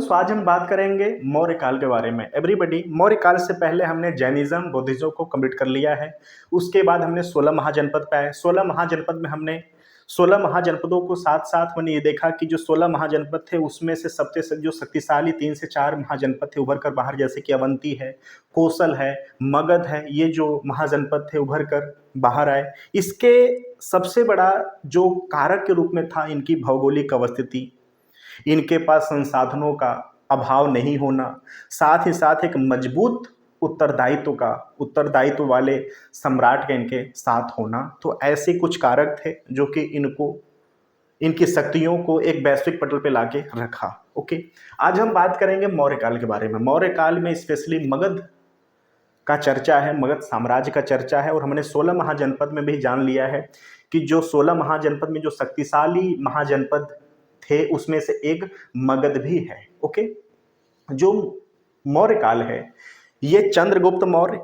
Students, आज हम बात करेंगे मौर्य काल के बारे में। एवरीबडी, मौर्य काल से पहले हमने जैनिज्म बुद्धिज्म को कंप्लीट कर लिया है। उसके बाद हमने 16 महाजनपद पे आए। 16 महाजनपद में हमने 16 महाजनपदों को साथ साथ मैंने ये देखा कि जो 16 महाजनपद थे उसमें से सबसे जो शक्तिशाली 3 से 4 महाजनपद थे उभर कर बाहर, जैसे कि अवंती है, कौशल है, मगध है। ये जो महाजनपद थे उभर कर बाहर आए। इसके सबसे बड़ा जो कारक के रूप में था इनकी भौगोलिक अवस्थिति, इनके पास संसाधनों का अभाव नहीं होना, साथ ही साथ एक मजबूत उत्तरदायित्व वाले सम्राट के इनके साथ होना। तो ऐसे कुछ कारक थे जो कि इनकी शक्तियों को एक वैश्विक पटल पे लाके रखा। ओके, आज हम बात करेंगे मौर्य काल के बारे में। मौर्य काल में स्पेशली मगध का चर्चा है, मगध साम्राज्य का चर्चा है। और हमने 16 महाजनपद में भी जान लिया है कि जो 16 महाजनपद में जो शक्तिशाली महाजनपद थे उसमें से एक मगध भी है। ओके, जो मौर्य काल है ये चंद्रगुप्त मौर्य,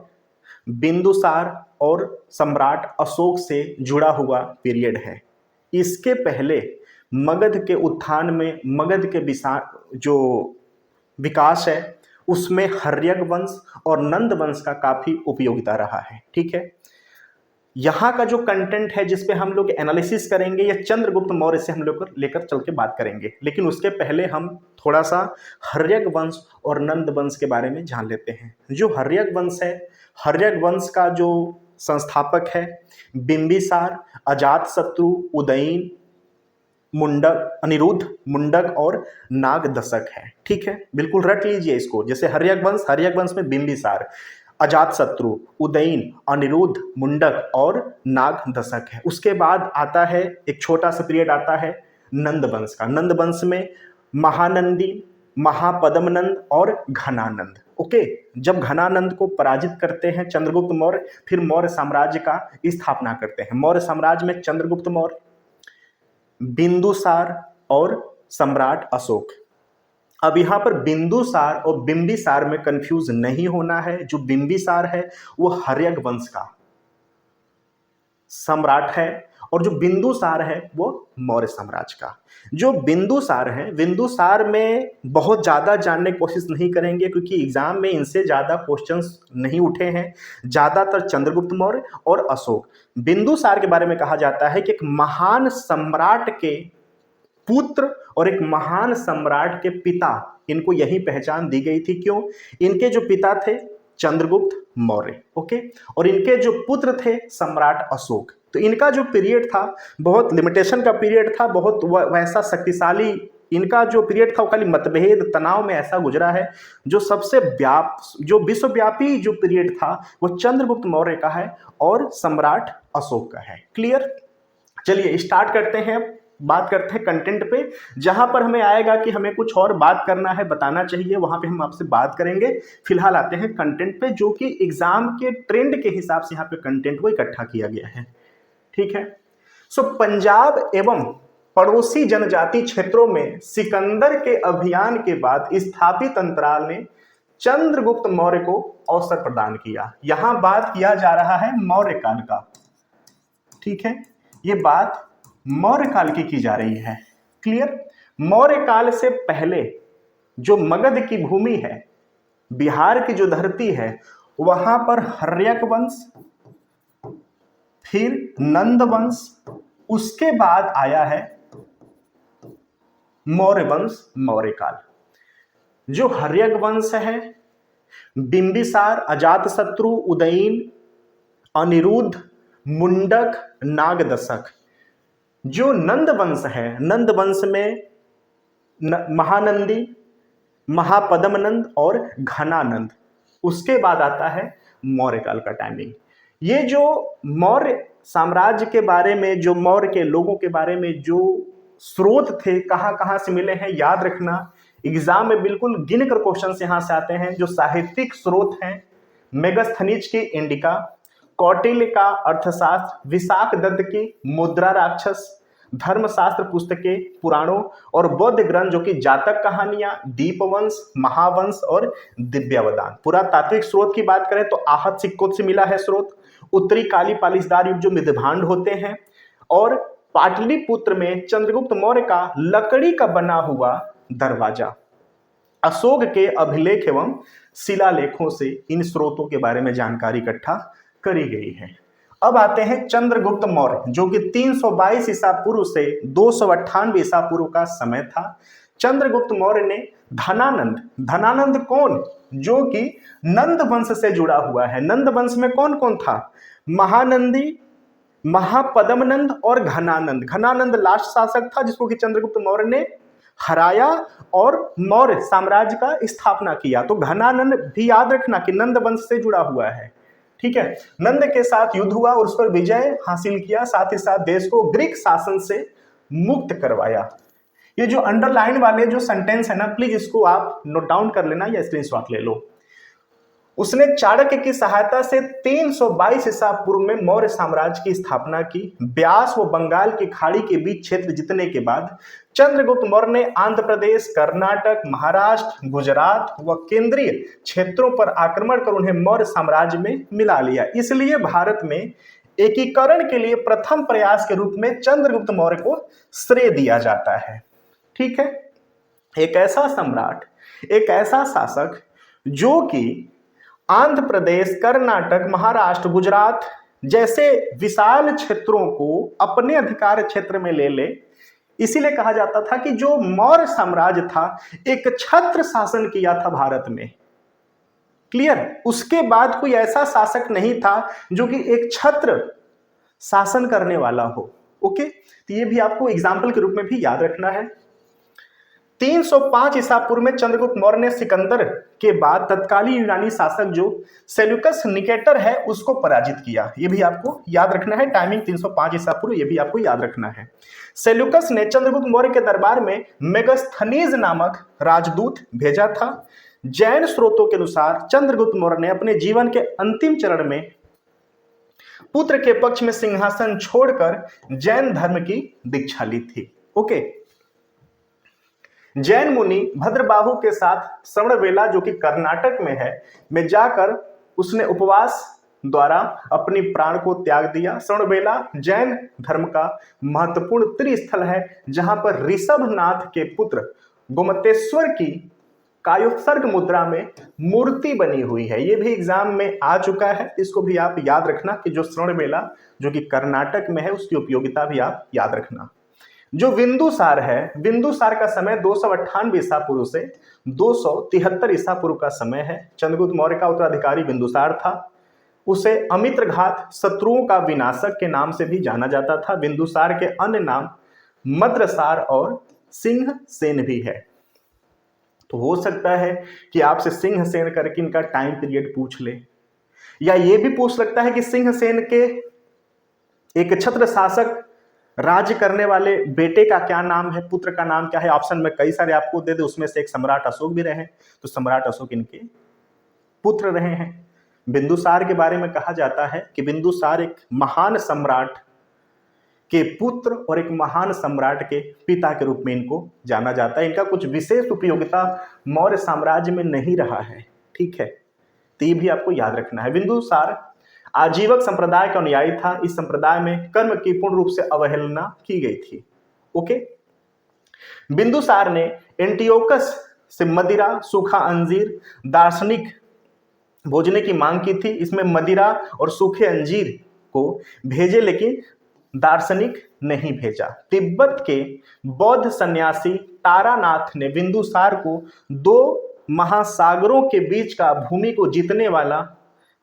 बिंदुसार और सम्राट अशोक से जुड़ा हुआ पीरियड है। इसके पहले मगध के उत्थान में, मगध के जो विकास है उसमें हर्यक वंश और नंद वंश का काफी उपयोगिता रहा है। ठीक है, यहाँ का जो कंटेंट है जिसपे हम लोग एनालिसिस करेंगे या चंद्रगुप्त मौर्य से हम लोग लेकर चल के बात करेंगे, लेकिन उसके पहले हम थोड़ा सा हर्यक वंश और नंद वंश के बारे में जान लेते हैं। जो हर्यक वंश है, हर्यक वंश का जो संस्थापक है बिंबिसार, अजातशत्रु, उदयन, मुंडक, अनिरुद्ध, मुंडक और नागदशक है। ठीक है, बिल्कुल रट लीजिए इसको। जैसे हर्यक वंश में बिंबिसार, अजातशत्रु, उदयन, अनिरुद्ध, मुंडक और नागदशक है। उसके बाद आता है एक छोटा सा पीरियड आता है नंद वंश का। नंद वंश में महानंदी, महापद्मनंद और घनानंद। ओके, जब घनानंद को पराजित करते हैं चंद्रगुप्त मौर्य, फिर मौर्य साम्राज्य का स्थापना करते हैं। मौर्य साम्राज्य में चंद्रगुप्त मौर्य, बिंदुसार और सम्राट अशोक। अब यहाँ पर बिंदुसार और बिंबिसार में कंफ्यूज नहीं होना है। जो बिंबिसार है वो हर्यक वंश का सम्राट है और जो बिंदुसार है वो मौर्य साम्राज्य का। जो बिंदुसार है, बिंदुसार में बहुत ज़्यादा जानने की कोशिश नहीं करेंगे क्योंकि एग्जाम में इनसे ज़्यादा क्वेश्चंस नहीं उठे हैं। ज़्यादातर चंद्रगुप्त मौर्य और अशोक। बिंदुसार के बारे में कहा जाता है कि एक महान सम्राट के पुत्र और एक महान सम्राट के पिता, इनको यही पहचान दी गई थी। क्यों? इनके जो पिता थे चंद्रगुप्त मौर्य, ओके, और इनके जो पुत्र थे सम्राट अशोक। तो इनका जो पीरियड था बहुत लिमिटेशन का पीरियड था, बहुत वैसा शक्तिशाली इनका जो पीरियड था वो खाली मतभेद तनाव में ऐसा गुजरा है। जो सबसे जो विश्वव्यापी जो पीरियड था वो चंद्रगुप्त मौर्य का है और सम्राट अशोक का है। क्लियर? चलिए स्टार्ट करते हैं, बात करते हैं कंटेंट पे। जहां पर हमें आएगा कि हमें कुछ और बात करना है, बताना चाहिए, वहां पे हम आपसे बात करेंगे। फिलहाल आते हैं कंटेंट पे, जो कि एग्जाम के ट्रेंड के हिसाब से यहाँ पे कंटेंट को इकट्ठा किया गया है। ठीक है, सो पंजाब एवं पड़ोसी जनजाति क्षेत्रों में सिकंदर के अभियान के बाद स्थापित अंतराल ने चंद्रगुप्त मौर्य को अवसर प्रदान किया। यहां बात किया जा रहा है मौर्य काल का। ठीक है, ये बात मौर्य काल की जा रही है। क्लियर? मौर्य काल से पहले जो मगध की भूमि है, बिहार की जो धरती है, वहां पर हर्यक वंश, फिर नंद वंश, उसके बाद आया है मौर्य वंश, मौर्य काल। जो हर्यक वंश है, बिंबिसार, अजातशत्रु, उदयन, अनिरुद्ध, मुंडक, नागदशक। जो नंद वंश है, नंद वंश में महानंदी, महापद्मनंद और घनानंद। उसके बाद आता है मौर्य काल का टाइमिंग। ये जो मौर्य साम्राज्य के बारे में, जो मौर्य के लोगों के बारे में जो स्रोत थे, कहाँ कहाँ से मिले हैं, याद रखना। एग्जाम में बिल्कुल गिन कर क्वेश्चन यहाँ से आते हैं। जो साहित्यिक स्रोत हैं, मेगस्थनीज की इंडिका, कौटिल्य का अर्थशास्त्र, विशाख दत्त की मुद्रा राक्षस, धर्मशास्त्र पुस्तकें, पुराणों और बौद्ध ग्रंथ जो कि जातक कहानियां, दीपवंश, महावंश और दिव्यावदान। पुरातात्विक स्रोत की बात करें तो आहत सिक्कों से मिला है स्रोत, उत्तरी काली पालिशदार युग जो मृदभांड होते हैं, और पाटलिपुत्र में चंद्रगुप्त मौर्य का लकड़ी का बना हुआ दरवाजा। अशोक के अभिलेख एवं शिलालेखों से इन स्रोतों के बारे में जानकारी इकट्ठा करी गई है। अब आते हैं चंद्रगुप्त मौर्य, जो कि 322 ईसा पूर्व से 298 ईसा पूर्व का समय था। चंद्रगुप्त मौर्य ने धनानंद, धनानंद कौन, जो कि नंद वंश से जुड़ा हुआ है। नंद वंश में कौन कौन था, महानंदी, महापद्मनंद और घनानंद। घनानंद लास्ट शासक था जिसको कि चंद्रगुप्त मौर्य ने हराया और मौर्य साम्राज्य का स्थापना किया। तो घनानंद भी याद रखना कि नंद वंश से जुड़ा हुआ है, ठीक है। नंद के साथ युद्ध हुआ और उस पर विजय हासिल किया, साथ ही साथ देश को ग्रीक शासन से मुक्त करवाया। ये जो अंडरलाइन वाले जो सेंटेंस है ना, प्लीज इसको आप नोट डाउन कर लेना या स्क्रीनशॉट ले लो। उसने चाणक्य की सहायता से 322 ईसा पूर्व में मौर्य साम्राज्य की स्थापना की। ब्यास व बंगाल की खाड़ी के बीच क्षेत्र जीतने के बाद चंद्रगुप्त मौर्य ने आंध्र प्रदेश, कर्नाटक, महाराष्ट्र, गुजरात व केंद्रीय क्षेत्रों पर आक्रमण कर उन्हें मौर्य साम्राज्य में मिला लिया। इसलिए भारत में एकीकरण के लिए प्रथम प्रयास के रूप में चंद्रगुप्त मौर्य को श्रेय दिया जाता है, ठीक है। एक ऐसा सम्राट, एक ऐसा शासक जो कि आंध्र प्रदेश, कर्नाटक, महाराष्ट्र, गुजरात जैसे विशाल क्षेत्रों को अपने अधिकार क्षेत्र में ले ले। इसीलिए कहा जाता था कि जो मौर्य साम्राज्य था एक छत्र शासन किया था भारत में, क्लियर। उसके बाद कोई ऐसा शासक नहीं था जो कि एक छत्र शासन करने वाला हो, ओके। तो ये भी आपको एग्जाम्पल के रूप में भी याद रखना है। 305 ईसा पूर्व में चंद्रगुप्त मौर्य ने सिकंदर के बाद तत्कालीन यूनानी शासक जो सेल्यूकस निकेटर है उसको पराजित किया। ये भी आपको याद रखना है, टाइमिंग 305 ईसा पूर्व, ये भी आपको याद रखना है। सेल्यूकस ने चंद्रगुप्त मौर्य के दरबार में मेगस्थनीज नामक राजदूत भेजा था। जैन स्रोतों के अनुसार चंद्रगुप्त मौर्य ने अपने जीवन के अंतिम चरण में पुत्र के पक्ष में सिंहासन छोड़कर जैन धर्म की दीक्षा ली थी, ओके। जैन मुनि भद्रबाहु के साथ श्रवणबेला, जो कि कर्नाटक में है, में जाकर उसने उपवास द्वारा अपनी प्राण को त्याग दिया। श्रवणबेला जैन धर्म का महत्वपूर्ण त्रिस्थल है, जहां पर ऋषभनाथ के पुत्र गोमतेश्वर की कायोत्सर्ग मुद्रा में मूर्ति बनी हुई है। ये भी एग्जाम में आ चुका है, इसको भी आप याद रखना कि जो श्रवणबेला जो कि कर्नाटक में है उसकी उपयोगिता भी आप याद रखना। जो बिंदुसार है, बिंदुसार का समय 298 ईसा पूर्व से 273 ईसा पूर्व का समय है। चंद्रगुप्त मौर्य का उत्तराधिकारी बिंदुसार था। उसे अमित्रघात, शत्रुओं का विनाशक के नाम से भी जाना जाता था। बिंदुसार के अन्य नाम मद्रसार और सिंहसेन भी है। तो हो सकता है कि आपसे सिंहसेन करके इनका टाइम पीरियड पूछ ले, या ये भी पूछ सकता है कि सिंहसेन के एक छत्र शासक राज्य करने वाले बेटे का क्या नाम है, पुत्र का नाम क्या है। ऑप्शन में कई सारे आपको दे दे, उसमें से एक सम्राट अशोक भी रहे, तो सम्राट अशोक इनके पुत्र रहे हैं। बिंदुसार के बारे में कहा जाता है कि बिंदुसार एक महान सम्राट के पुत्र और एक महान सम्राट के पिता के रूप में इनको जाना जाता है। इनका कुछ विशेष उपयोगिता मौर्य साम्राज्य में नहीं रहा है, ठीक है। तो ये भी आपको याद रखना है। बिंदुसार आजीवक संप्रदाय का अनुयायी था। इस संप्रदाय में कर्म की पूर्ण रूप से अवहेलना की गई थी, ओके। बिंदुसार ने एंटियोकस से मदिरा, सूखा अंजीर, दार्शनिक भोजने की मांग की थी। इसमें मदिरा और सूखे अंजीर को भेजे, लेकिन दार्शनिक नहीं भेजा। तिब्बत के बौद्ध सन्यासी तारानाथ ने बिंदुसार को 2 महासागरों के बीच का भूमि को जीतने वाला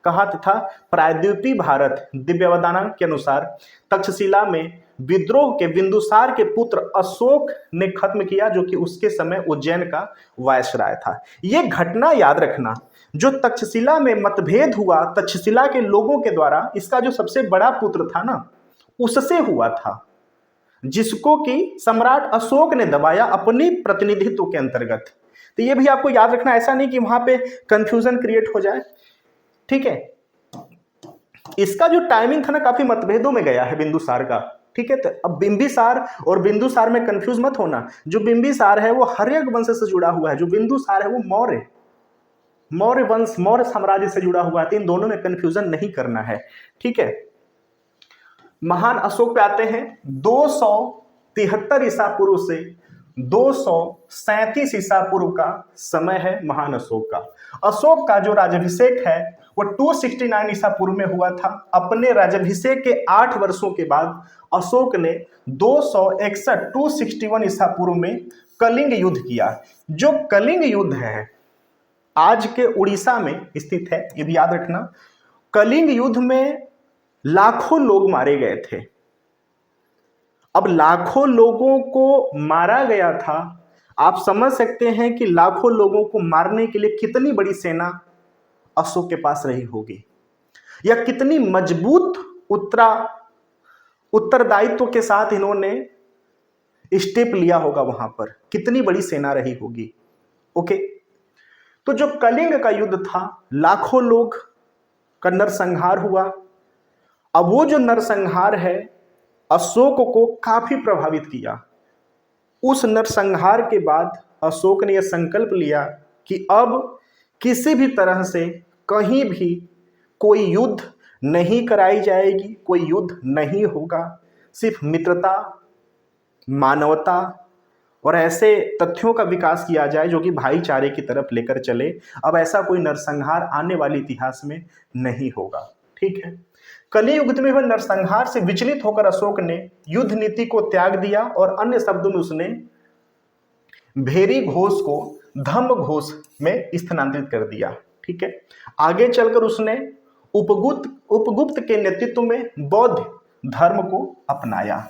कहा तथा प्रायद्वीपीय भारत दिव्यावदान के अनुसार तक्षशिला में विद्रोह के बिंदुसार के पुत्र अशोक ने खत्म किया, जो कि उसके समय उज्जैन का वायसराय था। यह घटना याद रखना, जो तक्षशिला में मतभेद हुआ तक्षशिला के लोगों के द्वारा, इसका जो सबसे बड़ा पुत्र था ना, उससे हुआ था, जिसको कि सम्राट अशोक ने दबाया अपनी प्रतिनिधित्व के अंतर्गत। तो ये भी आपको याद रखना, ऐसा नहीं कि वहां पे कंफ्यूजन क्रिएट हो जाए, ठीक है। इसका जो टाइमिंग था ना काफी मतभेदों में गया है बिंदुसार का, ठीक है। तो अब बिंबिसार और बिंदुसार में कंफ्यूज मत होना। जो बिंबिसार है वो हर्यक वंश से जुड़ा हुआ है, जो बिंदुसार है वो मौर्य वंश, मौर्य साम्राज्य से जुड़ा हुआ है। इन दोनों में कंफ्यूजन नहीं करना है, ठीक है। महान अशोक पे आते हैं। 273 ईसा पूर्व से 237 ईसा पूर्व का समय है महान अशोक का। अशोक का जो राज्याभिषेक है वो 269 ईसा पूर्व में हुआ था। अपने राज्याभिषेक के 8 वर्षों के बाद अशोक ने 261 ईसा पूर्व में कलिंग युद्ध किया। जो कलिंग युद्ध है आज के उड़ीसा में स्थित है, ये भी याद रखना। कलिंग युद्ध में लाखों लोग मारे गए थे। अब लाखों लोगों को मारा गया था, आप समझ सकते हैं कि लाखों लोगों को मारने के लिए कितनी बड़ी सेना अशोक के पास रही होगी, या कितनी मजबूत उत्तरदायित्व के साथ इन्होंने स्टेप लिया होगा, वहां पर कितनी बड़ी सेना रही होगी। ओके, तो जो कलिंग का युद्ध था, लाखों लोग का नरसंहार हुआ। अब वो जो नरसंहार है अशोक को काफी प्रभावित किया। उस नरसंहार के बाद अशोक ने यह संकल्प लिया कि अब किसी भी तरह से कहीं भी कोई युद्ध नहीं कराई जाएगी, कोई युद्ध नहीं होगा, सिर्फ मित्रता, मानवता और ऐसे तथ्यों का विकास किया जाए जो कि भाईचारे की तरफ लेकर चले। अब ऐसा कोई नरसंहार आने वाले इतिहास में नहीं होगा। ठीक है, कलियुग में हुए नरसंहार से विचलित होकर अशोक ने युद्ध नीति को त्याग दिया और अन्य शब्दों में उसने भेरी घोष को धम्म घोष में स्थानांतरित कर दिया। ठीक है, आगे चलकर उसने उपगुप्त के नेतृत्व में बौद्ध धर्म को अपनाया।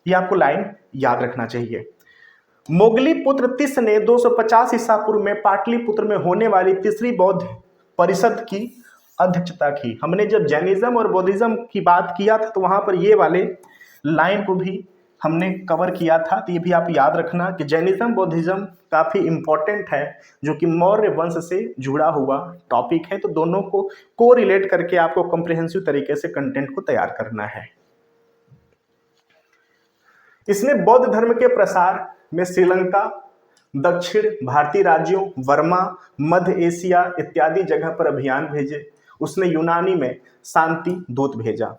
यह आपको लाइन याद रखना चाहिए। मोगली पुत्र तिस ने 250 ईसा पूर्व में पाटलिपुत्र में होने वाली तीसरी बौद्ध परिषद की अध्यक्षता की। हमने जब जैनिज्म और बौद्धिज्म की बात किया था तो वहां पर ये वाले लाइन को भी हमने कवर किया था, तो ये भी आप याद रखना कि जैनिज्म बौद्धिज्म काफी इंपॉर्टेंट है, जो कि मौर्य वंश से जुड़ा हुआ टॉपिक है। तो दोनों को कोरिलेट करके आपको कॉम्प्रिहेंसिव तरीके से कंटेंट को तैयार करना है। इसने बौद्ध धर्म के प्रसार में श्रीलंका, दक्षिण भारतीय राज्यों, वर्मा, मध्य एशिया इत्यादि जगह पर अभियान भेजे। उसने यूनानी में शांति दूत भेजा।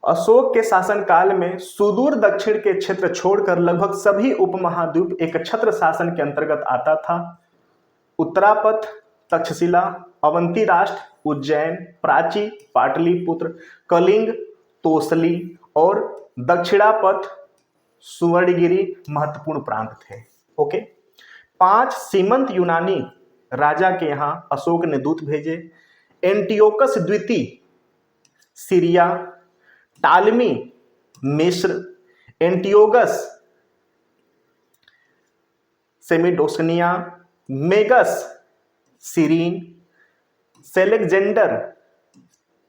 अशोक के शासनकाल में सुदूर दक्षिण के क्षेत्र छोड़कर लगभग सभी उपमहाद्वीप एक छत्र शासन के अंतर्गत आता था। उत्तरापथ, तक्षशिला, अवंती राष्ट्र, उज्जैन, प्राची, पाटलिपुत्र, कलिंग, तोसली और दक्षिणापथ सुवर्णगिरी महत्वपूर्ण प्रांत थे। ओके, 5 सीमंत यूनानी राजा के यहां अशोक ने दूत भेजे। एंटियोकस द्वितीय सीरिया, टालमी मिस्र, एंटियोगस सेमिडोसनिया, मेगस सीरीन, सेलेक्जेंडर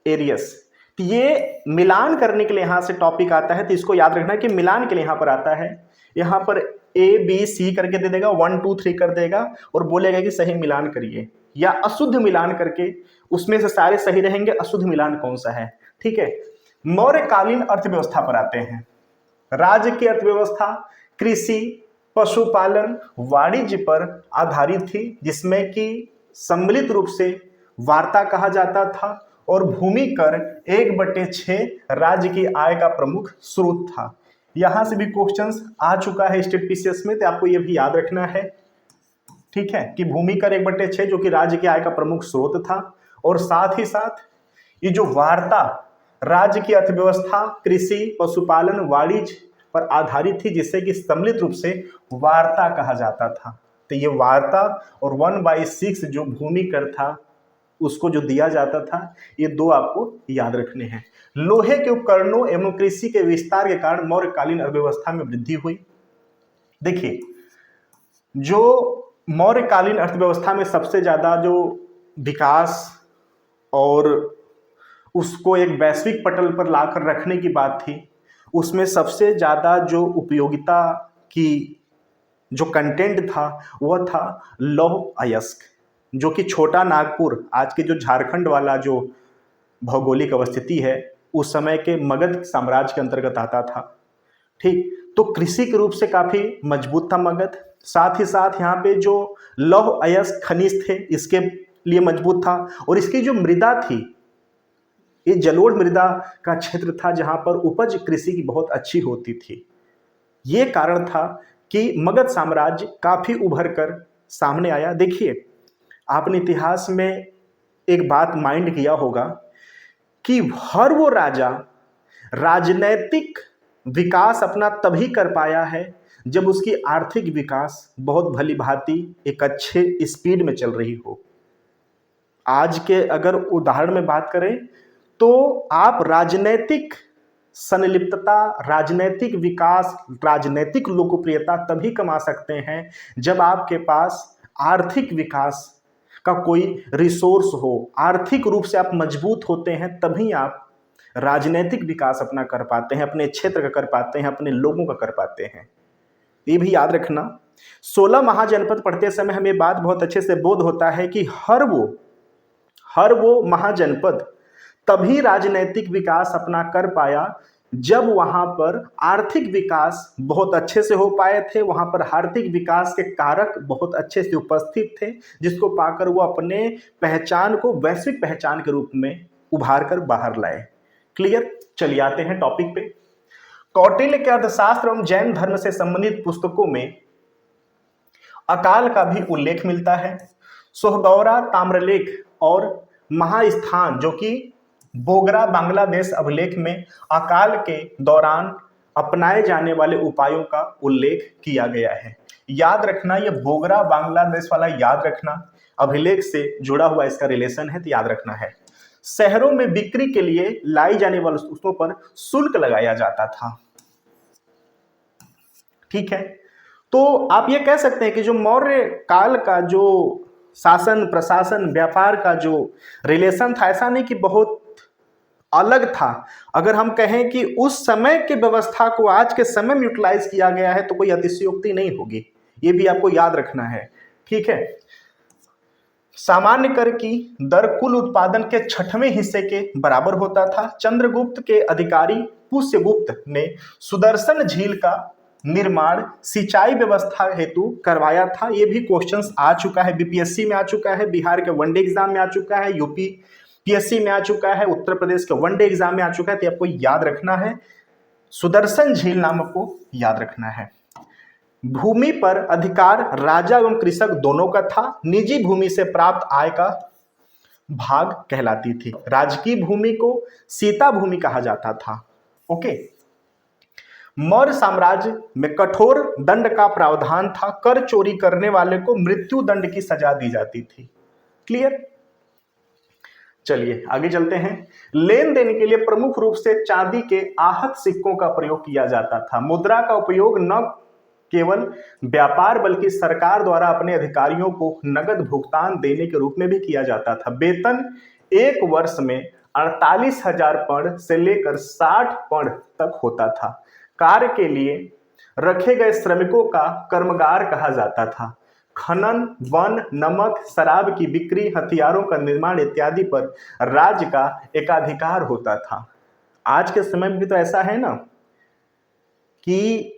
एरियस। ये मिलान करने के लिए यहां से टॉपिक आता है, तो इसको याद रखना कि मिलान के लिए यहां पर आता है। यहां पर ABC करके दे देगा, 1 2 3 कर देगा और बोलेगा कि सही मिलान करिए, या अशुद्ध मिलान करके उसमें से सारे सही रहेंगे, अशुद्ध मिलान कौन सा है। ठीक है, मौर्यकालीन अर्थव्यवस्था पर आते हैं। राज्य की अर्थव्यवस्था कृषि, पशुपालन, वाणिज्य पर आधारित थी, जिसमें कि सम्मिलित रूप से वार्ता कहा जाता था और भूमि कर 1/6 राज्य की आय का प्रमुख स्रोत था। यहां से भी क्वेश्चंस आ चुका है स्टेट पीसीएस में, तो आपको यह भी याद रखना है। ठीक है, कि भूमि कर 1/6 जो कि राज्य की आय का प्रमुख स्रोत था, और साथ ही साथ ये जो वार्ता राज्य की अर्थव्यवस्था कृषि, पशुपालन, वाणिज्य पर आधारित थी, जिससे कि सम्मिलित रूप से वार्ता कहा जाता था। तो ये वार्ता और 1/6 जो भूमि कर था उसको जो दिया जाता था, ये 2 आपको याद रखने हैं। लोहे के उपकरणों एवं कृषि के विस्तार के कारण मौर्यकालीन अर्थव्यवस्था में वृद्धि हुई। देखिए, जो मौर्यकालीन अर्थव्यवस्था में सबसे ज्यादा जो विकास और उसको एक वैश्विक पटल पर लाकर रखने की बात थी, उसमें सबसे ज्यादा जो उपयोगिता की जो कंटेंट था वह था लौह अयस्क, जो कि छोटा नागपुर, आज के जो झारखंड वाला जो भौगोलिक अवस्थिति है, उस समय के मगध साम्राज्य के अंतर्गत आता था। ठीक, तो कृषि के रूप से काफी मजबूत था मगध। साथ ही साथ यहाँ पे जो लौह अयस्क खनिज थे इसके लिए मजबूत था, और इसकी जो मृदा थी ये जलोढ़ मृदा का क्षेत्र था, जहां पर उपज कृषि की बहुत अच्छी होती थी। ये कारण था कि मगध साम्राज्य काफी उभर कर सामने आया। देखिए, आपने इतिहास में एक बात माइंड किया होगा कि हर वो राजा राजनैतिक विकास अपना तभी कर पाया है जब उसकी आर्थिक विकास बहुत भली भांति एक अच्छे स्पीड में चल रही हो। आज के अगर उदाहरण में बात करें तो आप राजनैतिक संलिप्तता, राजनैतिक विकास, राजनैतिक लोकप्रियता तभी कमा सकते हैं जब आपके पास आर्थिक विकास का कोई रिसोर्स हो, आर्थिक रूप से आप मजबूत होते हैं, तभी आप राजनैतिक विकास अपना कर पाते हैं, अपने क्षेत्र का कर पाते हैं, अपने लोगों का कर पाते हैं। ये भी याद रखना। 16 महाजनपद पढ़ते समय हमें बात बहुत अच्छे से बोध होता है कि हर वो महाजनपद तभी राजनैतिक विकास अपना कर पाया जब वहां पर आर्थिक विकास बहुत अच्छे से हो पाए थे, वहां पर आर्थिक विकास के कारक बहुत अच्छे से उपस्थित थे, जिसको पाकर वो अपने पहचान को वैश्विक पहचान के रूप में उभार कर बाहर लाए। क्लियर? चलिए आते हैं टॉपिक पे। कौटिल्य के अर्थशास्त्र एवं जैन धर्म से संबंधित पुस्तकों में अकाल का भी उल्लेख मिलता है। सोहगौरा ताम्रलेख और महास्थान जो कि बोगरा बांग्लादेश अभिलेख में अकाल के दौरान अपनाए जाने वाले उपायों का उल्लेख किया गया है। याद रखना, ये बोगरा बांग्लादेश वाला याद रखना, अभिलेख से जुड़ा हुआ इसका रिलेशन है, तो याद रखना है। शहरों में बिक्री के लिए लाई जाने वाली वस्तुओं पर शुल्क लगाया जाता था। ठीक है, तो आप ये कह सकते हैं कि जो मौर्य काल का जो शासन प्रशासन व्यापार का जो रिलेशन था, ऐसा नहीं कि बहुत अलग था। अगर हम कहें कि उस समय की व्यवस्था को आज के समय में यूटिलाइज किया गया है तो कोई अतिशयोक्ति नहीं होगी, ये भी आपको याद रखना है। ठीक है, सामान्य कर की दर कुल उत्पादन के 6वें हिस्से के बराबर होता था। चंद्रगुप्त के अधिकारी पुष्यगुप्त ने सुदर्शन झील का निर्माण सिंचाई व्यवस्था हेतु करवाया था। ये भी क्वेश्चंस आ चुका है, बीपीएससी में आ चुका है, बिहार के वनडे एग्जाम में आ चुका है, यूपी पीएससी में आ चुका है, उत्तर प्रदेश के वनडे एग्जाम में आ चुका है। तो आपको याद रखना है, सुदर्शन झील नाम को याद रखना है। भूमि पर अधिकार राजा एवं कृषक दोनों का था। निजी भूमि से प्राप्त आय का भाग कहलाती थी। राजकीय भूमि को सीता भूमि कहा जाता था। ओके, मौर्य साम्राज्य में कठोर दंड का प्रावधान था। कर चोरी करने वाले को मृत्यु दंड की सजा दी जाती थी। क्लियर? चलिए आगे चलते हैं। लेन देन के लिए प्रमुख रूप से चांदी के आहत सिक्कों का प्रयोग किया जाता था। मुद्रा का उपयोग न केवल व्यापार बल्कि सरकार द्वारा अपने अधिकारियों को नगद भुगतान देने के रूप में भी किया जाता था। वेतन एक वर्ष में 48,000 पर्ण से लेकर 60 पर्ण तक होता था। कार्य के लिए रखे गए श्रमिकों का कर्मगार कहा जाता था। खनन, वन, नमक, शराब की बिक्री, हथियारों का निर्माण इत्यादि पर राज्य का एकाधिकार होता था। आज के समय में भी तो ऐसा है ना कि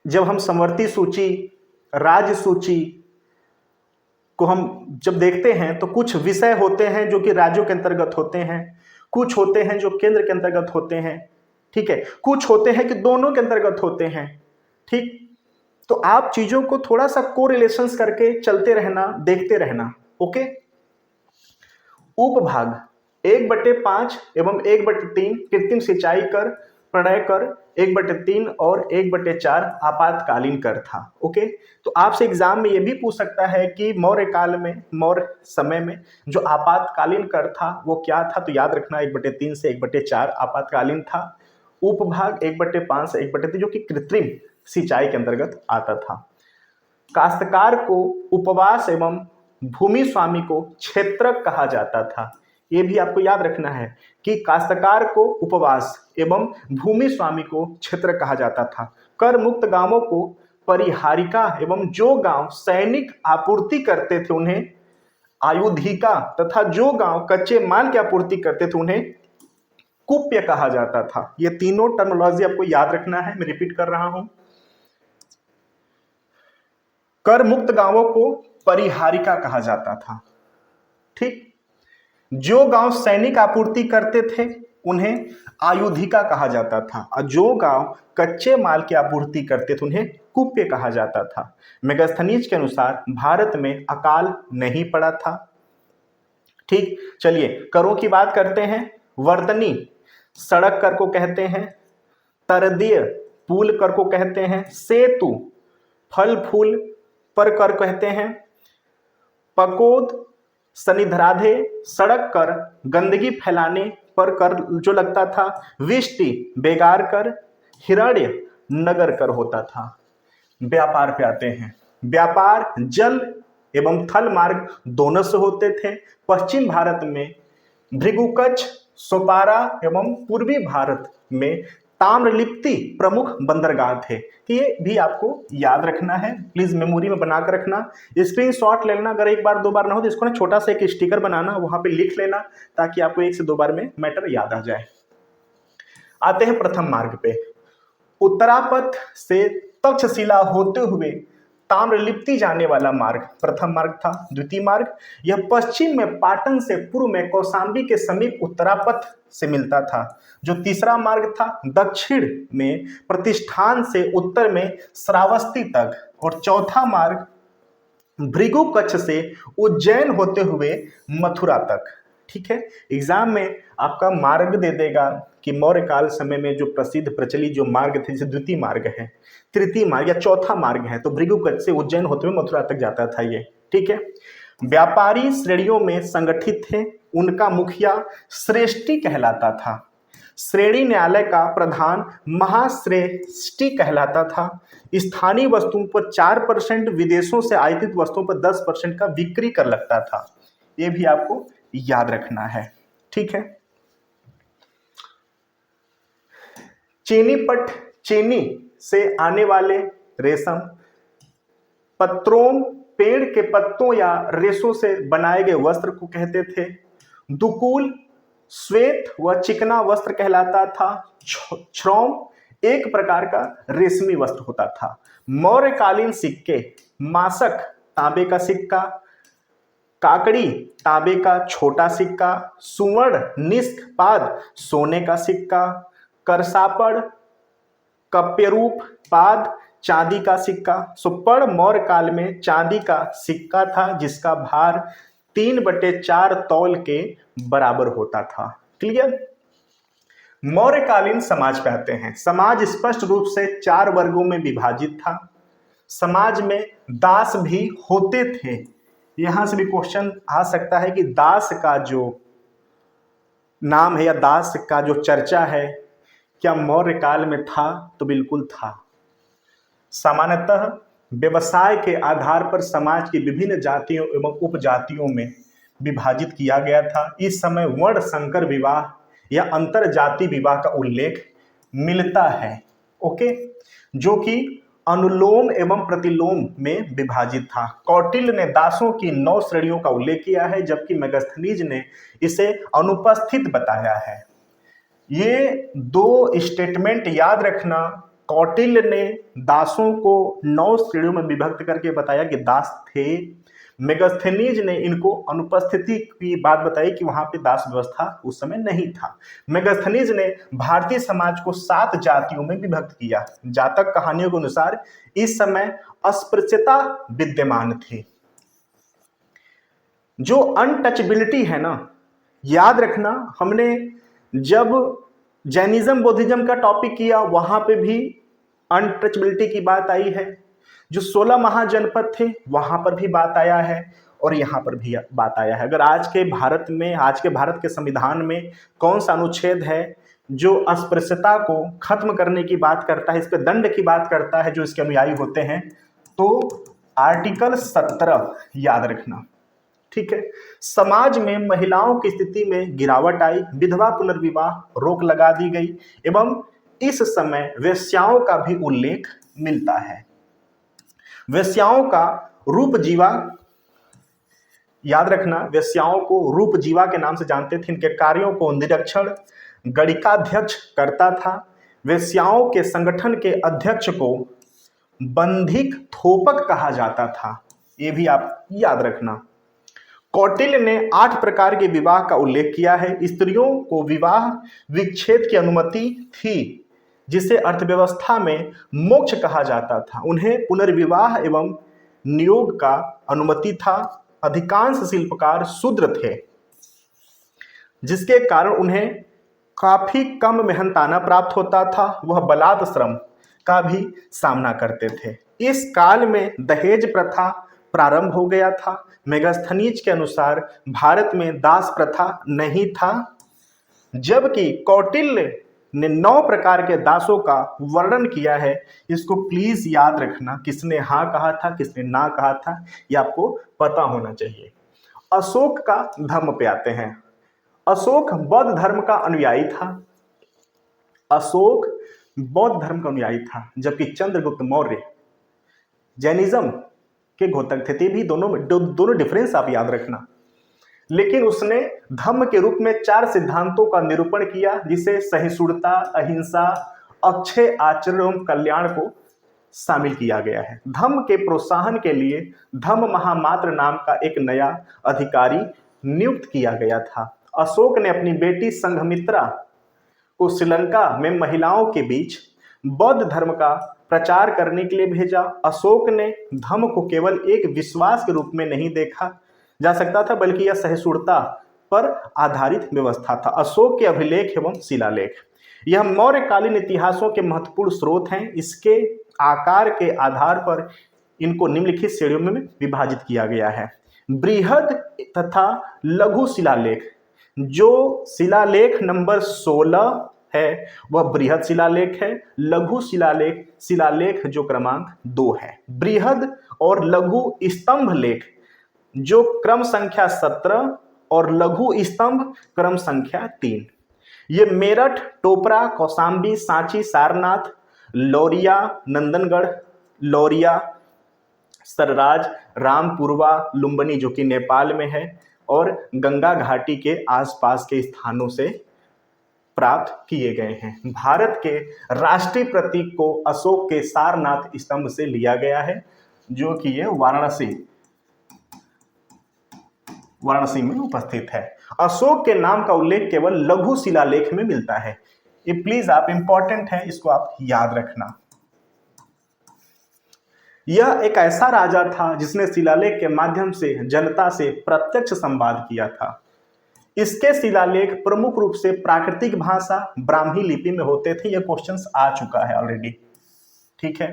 जब हम समवर्ती सूची, राज्य सूची को हम जब देखते हैं तो कुछ विषय होते हैं जो कि राज्यों के अंतर्गत होते हैं, कुछ होते हैं जो केंद्र के अंतर्गत होते हैं। ठीक है, कुछ होते हैं कि दोनों के अंतर्गत होते हैं। ठीक, तो आप चीजों को थोड़ा सा कोरिलेशंस करके चलते रहना, देखते रहना। ओके, उपभाग 1/5 एवं 1/3 कृत्रिम सिंचाई कर, प्रणय कर, 1/3 और 1/4 आपातकालीन कर था। ओके, तो आपसे एग्जाम में ये भी पूछ सकता है कि मौर्य काल में, मौर्य समय में जो आपातकालीन कर था वो क्या था, तो याद रखना 1/3 से 1/4 आपातकालीन था। उपभाग 1/5 से 1/3 जो कि कृत्रिम सिंचाई के अंतर्गत आता था। काश्तकार को उपवास एवं भूमि स्वामी को क्षेत्रक कहा जाता था। ये भी आपको याद रखना है कि काश्तकार को उपवास एवं भूमि स्वामी को क्षेत्र कहा जाता था। कर मुक्त गांवों को परिहारिका एवं जो गांव सैनिक आपूर्ति करते थे उन्हें आयुधिका तथा जो गांव कच्चे माल की आपूर्ति करते थे उन्हें कुप्य कहा जाता था। ये तीनों टर्मिनोलॉजी आपको याद रखना है, मैं रिपीट कर रहा हूं। कर मुक्त गांवों को परिहारिका कहा जाता था। ठीक, जो गांव सैनिक आपूर्ति करते थे उन्हें आयुधिका कहा जाता था और जो गांव कच्चे माल की आपूर्ति करते थे उन्हें कुप्य कहा जाता था। मेगास्थनीज के अनुसार भारत में अकाल नहीं पड़ा था। ठीक, चलिए करों की बात करते हैं। वर्तनी सड़क कर को कहते हैं, तरदीय पुल कर को कहते हैं, सेतु फल फूल पर कर कहते हैं, पकोद सनिधराधे सड़क कर गंदगी फैलाने पर कर जो लगता था, विष्टि बेगार कर, हिरण्य नगर कर होता था। व्यापार पे आते हैं। व्यापार जल एवं थल मार्ग दोनों से होते थे। पश्चिम भारत में भृगुकच्छ, सोपारा एवं पूर्वी भारत में ताम्रलिप्ति प्रमुख बंदरगाह थे। तो ये भी आपको याद रखना है, प्लीज मेमोरी में बनाकर रखना, स्क्रीनशॉट ले लेना। अगर एक बार दो बार ना हो तो इसको ना छोटा सा एक स्टिकर बनाना, वहां पे लिख लेना, ताकि आपको एक से दो बार में मैटर याद आ जाए। आते हैं प्रथम मार्ग पे। उत्तरापथ से तक्षशिला होते हुए ताम्रलिप्ति जाने वाला मार्ग प्रथम मार्ग था। द्वितीय मार्ग यह पश्चिम में पाटन से पूर्व में कौशाम्बी के समीप उत्तरापथ से मिलता था। जो तीसरा मार्ग था दक्षिण में प्रतिष्ठान से उत्तर में श्रावस्ती तक, और चौथा मार्ग भृगुकच्छ से उज्जैन होते हुए मथुरा तक। ठीक है, एग्जाम में आपका मार्ग दे देगा कि मौर्य काल समय में जो प्रसिद्ध प्रचलित जो मार्ग थे, जैसे द्वितीय मार्ग है, तृतीय मार्ग या चौथा मार्ग है, तो भृगुकच्छ से उज्जैन होते हुए मथुरा तक जाता था ये। ठीक है, व्यापारी श्रेणियों में संगठित थे। उनका मुखिया श्रेष्ठी कहलाता था। श्रेणी न्यायालय का प्रधान महाश्रेष्ठी कहलाता था। स्थानीय वस्तुओं पर 4%, विदेशों से आयातित वस्तुओं पर 10% का बिक्री कर लगता था। ये भी आपको याद रखना है। ठीक है, चीनी पट, चीनी से आने वाले रेशम, पत्रों पेड़ के पत्तों या रेशों से बनाए गए वस्त्र को कहते थे। दुकुल श्वेत व चिकना वस्त्र कहलाता था। श्रौम एक प्रकार का रेशमी वस्त्र होता था। मौर्यकालीन सिक्के, मासक तांबे का सिक्का, काकड़ी तांबे का छोटा सिक्का, सुवर्ण निष्क पाद सोने का सिक्का, करसापड़ कप्यरूप पाद चांदी का सिक्का। सुपड़ मौर्य काल में चांदी का सिक्का था जिसका भार 3/4 तौल के बराबर होता था। क्लियर। मौर्यकालीन समाज पे आते हैं। समाज स्पष्ट रूप से 4 वर्गों में विभाजित था। समाज में दास भी होते थे। यहां से भी क्वेश्चन आ सकता है कि दास का जो नाम है या दास का जो चर्चा है क्या मौर्य काल में था? तो बिल्कुल था। सामान्यतः व्यवसाय के आधार पर समाज की विभिन्न जातियों एवं उपजातियों में विभाजित किया गया था। इस समय वर्ण संकर विवाह या अंतर जाति विवाह का उल्लेख मिलता है। ओके, जो कि अनुलोम एवं प्रतिलोम में विभाजित था। कौटिल्य ने दासों की 9 श्रेणियों का उल्लेख किया है, जबकि मेगास्थनीज ने इसे अनुपस्थित बताया है। ये 2 स्टेटमेंट याद रखना। कौटिल्य ने दासों को 9 श्रेणियों में विभक्त करके बताया कि दास थे। मेगास्थनीज ने इनको अनुपस्थिति की बात बताई कि वहां पे दास व्यवस्था उस समय नहीं था। मेगास्थनीज ने भारतीय समाज को 7 जातियों में विभक्त किया। जातक कहानियों के अनुसार इस समय अस्पृश्यता विद्यमान थी। जो अनटचबिलिटी है ना, याद रखना, हमने जब जैनिज्म बौद्धिज्म का टॉपिक किया वहां पे भी अनटचबिलिटी की बात आई है। जो 16 महाजनपद थे वहां पर भी बात आया है और यहाँ पर भी बात आया है। अगर आज के भारत के संविधान में कौन सा अनुच्छेद है जो अस्पृश्यता को खत्म करने की बात करता है, इस पर दंड की बात करता है जो इसके अनुयायी होते हैं, तो आर्टिकल 17 याद रखना। ठीक है। समाज में महिलाओं की स्थिति में गिरावट आई, विधवा पुनर्विवाह रोक लगा दी गई एवं इस समय वेश्याओं का भी उल्लेख मिलता है। वेश्याओं का रूपजीवा, याद रखना, वेश्याओं को रूपजीवा के नाम से जानते थे। इनके कार्यों को निरीक्षण गणिकाध्यक्ष करता था। वेश्याओं के संगठन के अध्यक्ष को बंधिक थोपक कहा जाता था। ये भी आप याद रखना। कौटिल्य ने 8 प्रकार के विवाह का उल्लेख किया है। स्त्रियों को विवाह विच्छेद की अनुमति थी। जिसे अर्थव्यवस्था में मोक्ष कहा जाता था। उन्हें पुनर्विवाह एवं नियोग का अनुमति था। अधिकांश शिल्पकार शूद्र थे, जिसके कारण उन्हें काफी कम मेहनताना प्राप्त होता था। वह बलात् श्रम का भी सामना करते थे। इस काल में दहेज प्रथा प्रारंभ हो गया था। मेगास्थनीज के अनुसार भारत में दास प्रथा नहीं था, जबकि कौटिल्य ने 9 प्रकार के दासों का वर्णन किया है। इसको प्लीज याद रखना, किसने हाँ कहा था, किसने ना कहा था, ये आपको पता होना चाहिए। अशोक का धर्म पे आते हैं। अशोक बौद्ध धर्म का अनुयायी था। अशोक बौद्ध धर्म का अनुयायी था, जबकि चंद्रगुप्त मौर्य जैनिज्म के घोतक थे। भी दोनों डिफरेंस आप याद रखना। लेकिन उसने धम्म के रूप में 4 सिद्धांतों का निरूपण किया, जिसे सहिष्णुता, अहिंसा, अक्षय आचरण एवं कल्याण को शामिल किया गया है। धम्म के प्रोत्साहन के लिए धम्म महामात्र नाम का एक नया अधिकारी नियुक्त किया गया था। अशोक ने अपनी बेटी संघमित्रा को श्रीलंका में महिलाओं के बीच बौद्ध धर्म का प्रचार करने के लिए भेजा। अशोक ने धम्म को केवल एक विश्वास के रूप में नहीं देखा जा सकता था, बल्कि यह सहिष्णुता पर आधारित व्यवस्था था। अशोक के अभिलेख एवं शिलालेख, यह मौर्यकालीन इतिहासों के महत्वपूर्ण स्रोत हैं। इसके आकार के आधार पर इनको निम्नलिखित श्रेणियों में विभाजित किया गया है। बृहद तथा लघु शिलालेख। जो शिलालेख नंबर 16 है वह बृहद शिलालेख है। लघु शिलालेख जो क्रमांक 2 है। बृहद और लघु स्तंभ लेख जो क्रम संख्या 17 और लघु स्तंभ क्रम संख्या 3। ये मेरठ, टोपरा, कौशाम्बी, सांची, सारनाथ, लौरिया, नंदनगढ़, लौरिया, सरराज, रामपुरवा, लुम्बिनी जो कि नेपाल में है, और गंगा घाटी के आसपास के स्थानों से प्राप्त किए गए हैं। भारत के राष्ट्रीय प्रतीक को अशोक के सारनाथ स्तंभ से लिया गया है, जो कि ये वाराणसी में उपस्थित है। अशोक के नाम का उल्लेख केवल लघु शिलालेख में मिलता है। ये प्लीज आप इंपॉर्टेंट है, इसको आप याद रखना। यह एक ऐसा राजा था जिसने शिलालेख के माध्यम से जनता से प्रत्यक्ष संवाद किया था। इसके शिलालेख प्रमुख रूप से प्राकृतिक भाषा ब्राह्मी लिपि में होते थे। यह क्वेश्चंस आ चुका है ऑलरेडी, ठीक है।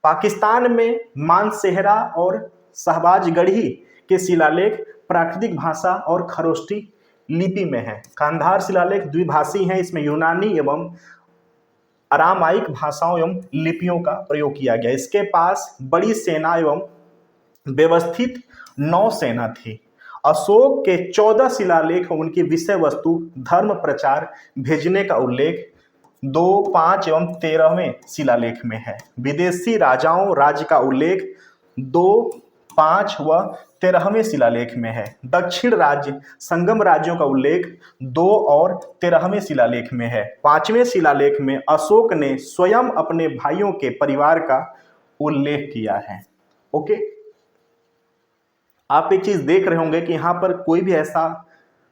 पाकिस्तान में मानसेहरा और शहबाजगढ़ी के शिलालेख प्राकृतिक भाषा और खरोष्टी लिपि में है। कांधार शिलालेख द्विभाषी हैं, इसमें यूनानी एवं अरामाइक भाषाओं एवं लिपियों का प्रयोग किया गया। इसके पास बड़ी सेना एवं व्यवस्थित नौसेना थी। अशोक के 14 शिलालेख उनकी विषय वस्तु धर्म प्रचार भेजने का उल्लेख 2, 5 एवं 13वें शिलालेख में है। विदेशी राजाओं राज्य का उल्लेख 2, 5 व 13वें शिलालेख में है। दक्षिण राज्य संगम राज्यों का उल्लेख 2 और 13वें शिलालेख में है। 5वें शिलालेख में अशोक ने स्वयं अपने भाइयों के परिवार का उल्लेख किया है। ओके, आप एक चीज देख रहे होंगे कि यहाँ पर कोई भी ऐसा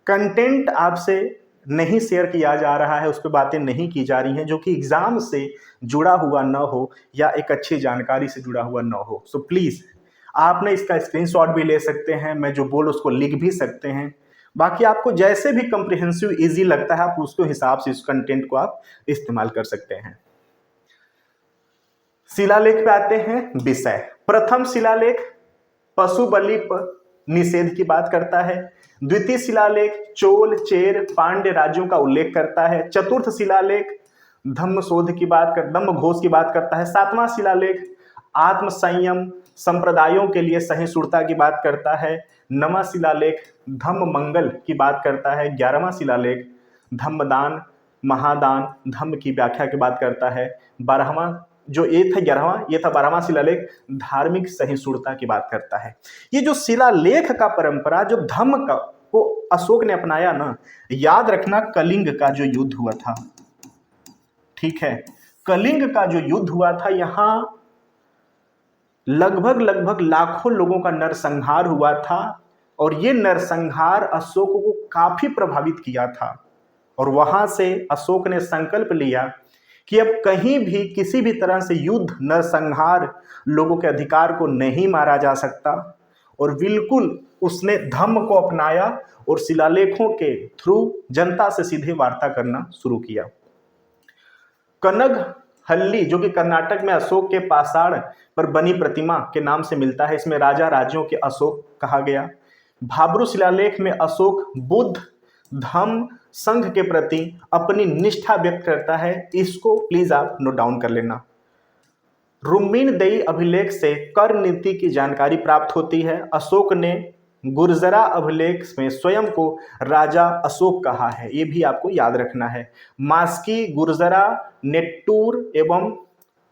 कंटेंट आपसे नहीं शेयर किया जा रहा है, उस पर बातें नहीं की जा रही हैं जो कि एग्जाम से जुड़ा हुआ न हो या एक अच्छी जानकारी से जुड़ा हुआ न हो। सो प्लीज आपने इसका स्क्रीनशॉट भी ले सकते हैं, मैं जो बोल उसको लिख भी सकते हैं। बाकी आपको जैसे भी कंप्रिहेंसिव इजी लगता है आप उसके हिसाब से इस कंटेंट को आप इस्तेमाल कर सकते हैं। शिलालेख पे आते हैं विषय। प्रथम शिलालेख पशु बलि पर निषेध की बात करता है। द्वितीय शिलालेख चोल, चेर, पांड्य राज्यों का उल्लेख करता है। चतुर्थ शिलालेख धम्मशोध की बात कर धम्मघोष की बात करता है। 7वां शिलालेख आत्म संयम संप्रदायों के लिए सहिष्णुता की बात करता है। 9वां शिलालेख धम्म मंगल की बात करता है। 11वां शिलालेख धम्मदान महादान धम्म की व्याख्या की बात करता है। 12वां जो ये था 11वां, ये था 12वां शिलालेख धार्मिक सहिष्णुता की बात करता है। ये जो शिलालेख का परंपरा जो धम्म का को अशोक ने अपनाया ना, याद रखना कलिंग का जो युद्ध हुआ था, ठीक है, कलिंग का जो युद्ध हुआ था यहाँ लगभग लाखों लोगों का नरसंहार हुआ था और ये नरसंहार अशोक को काफी प्रभावित किया था। और वहां से अशोक ने संकल्प लिया कि अब कहीं भी किसी भी तरह से युद्ध नरसंहार लोगों के अधिकार को नहीं मारा जा सकता, और बिल्कुल उसने धम्म को अपनाया और शिलालेखों के थ्रू जनता से सीधे वार्ता करना शुरू किया। कनगहल्ली जो कि कर्नाटक में अशोक के पाषाण पर बनी प्रतिमा के नाम से मिलता है, इसमें राजा राज्यों के अशोक कहा गया। भाब्रू शिलालेख में अशोक बुद्ध धम्म संघ के प्रति अपनी निष्ठा व्यक्त करता है, इसको प्लीज आप नोट डाउन कर लेना। रुक्मिणदेई अभिलेख से कर नीति की जानकारी प्राप्त होती है। अशोक ने गुर्जरा अभिलेख में स्वयं को राजा अशोक कहा है, ये भी आपको याद रखना है। मास्की, गुर्जरा, नेट्टूर एवं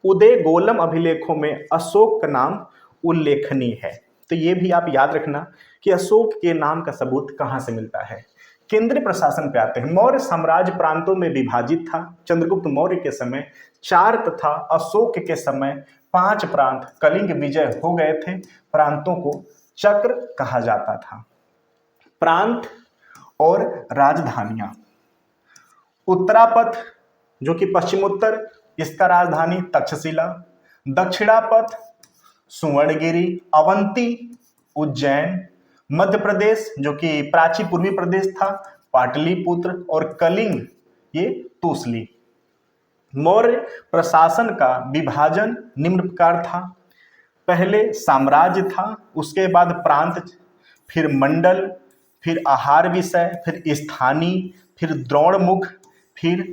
उदयगोलम अभिलेखों में अशोक का नाम उल्लेखनीय है। तो ये भी आप याद रखना कि अशोक के नाम का सबूत कहाँ से मिलता है। केंद्रीय प्रशासन पे आते हैं। मौर्य साम्राज्य प्रांतों में विभाजित था। चंद्रगुप्त मौर्य के समय 4 तथा अशोक के समय 5 प्रांत कलिंग विजय हो गए थे। प्रांतों को चक्र कहा जाता था। प्रांत और राजधानियां। उत्तरापथ जो कि पश्चिमोत्तर, इसका राजधानी तक्षशिला। दक्षिणापथ सुवर्णगिरी, अवंती, उज्जैन। मध्य प्रदेश जो कि प्राची पूर्वी प्रदेश था, पाटलिपुत्र। और कलिंग ये तूसली। मौर्य प्रशासन का विभाजन निम्न प्रकार था। पहले साम्राज्य था, उसके बाद प्रांत, फिर मंडल, फिर आहार विषय, फिर स्थानीय, फिर द्रोणमुख, फिर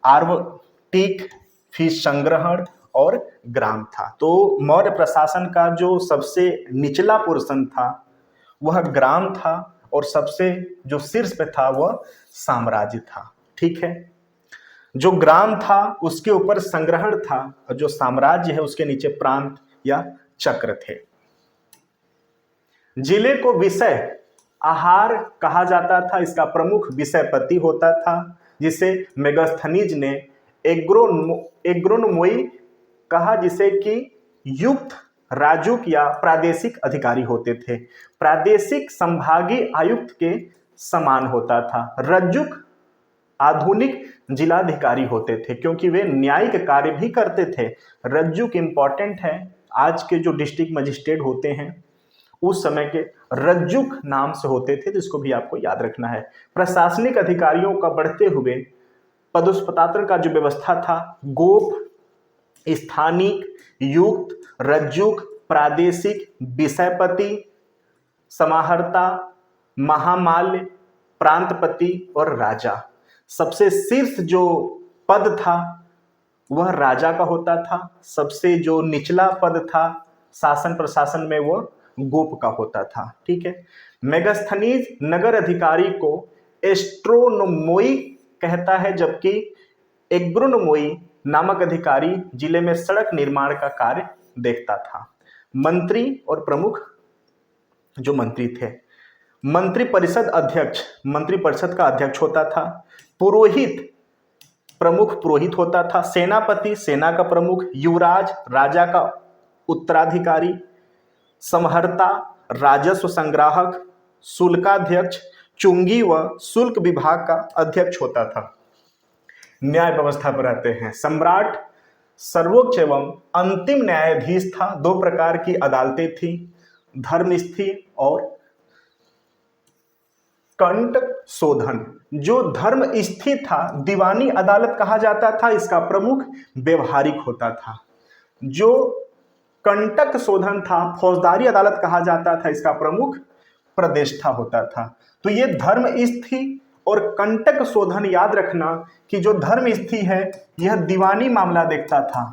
आर्वटिक, फिर संग्रहण और ग्राम था। तो मौर्य प्रशासन का जो सबसे निचला पोर्शन था वह ग्राम था, और सबसे जो शीर्ष पे था वह साम्राज्य था। ठीक है, जो ग्राम था उसके ऊपर संग्रहण था, और जो साम्राज्य है उसके नीचे प्रांत या चक्र थे। जिले को विषय आहार कहा जाता था। इसका प्रमुख विषयपति होता था, जिसे मेगास्थनीज ने एग्रोनोमोई कहा, जिसे कि युक्त राजुक या प्रादेशिक अधिकारी होते थे। प्रादेशिक संभागीय आयुक्त के समान होता था। रज्जुक आधुनिक जिलाधिकारी होते थे, क्योंकि वे न्यायिक कार्य भी करते थे। रज्जुक इंपॉर्टेंट है। आज के जो डिस्ट्रिक्ट मजिस्ट्रेट होते हैं उस समय के रज्जुक नाम से होते थे, तो इसको भी आपको याद रखना है। प्रशासनिक अधिकारियों का बढ़ते हुए पदोन्नति का जो व्यवस्था था, गोप, स्थानिक, युक्त, रज्जुक, प्रादेशिक, विषयपति, समाहर्ता, महामाल्य, प्रांतपति और राजा। सबसे शीर्ष जो पद था वह राजा का होता था। सबसे जो निचला पद था शासन प्रशासन में वह गोप का होता था। ठीक है, मेगास्थनीज नगर अधिकारी को एस्ट्रोनोमोई कहता है, जबकि एग्रोनोमोई नामक अधिकारी जिले में सड़क निर्माण का कार्य देखता था। मंत्री और प्रमुख जो मंत्री थे, मंत्री परिषद अध्यक्ष मंत्री परिषद का अध्यक्ष होता था। पुरोहित प्रमुख पुरोहित होता था। सेनापति सेना का प्रमुख। युवराज राजा का उत्तराधिकारी। समहर्ता राजस्व संग्राहक। शुल्काध्यक्ष चुंगी व शुल्क विभाग का अध्यक्ष होता था। न्याय व्यवस्था पर आते हैं। सम्राट सर्वोच्च एवं अंतिम न्यायाधीश था। 2 प्रकार की अदालतें थी, धर्मस्थी और कंटक शोधन। जो धर्मस्थी था दीवानी अदालत कहा जाता था, इसका प्रमुख व्यवहारिक होता था। जो कंटक शोधन था फौजदारी अदालत कहा जाता था, इसका प्रमुख प्रदेष्टा होता था। तो ये धर्मस्थी और कंटक शोधन याद रखना कि जो धर्मस्थी है यह दीवानी मामला देखता था।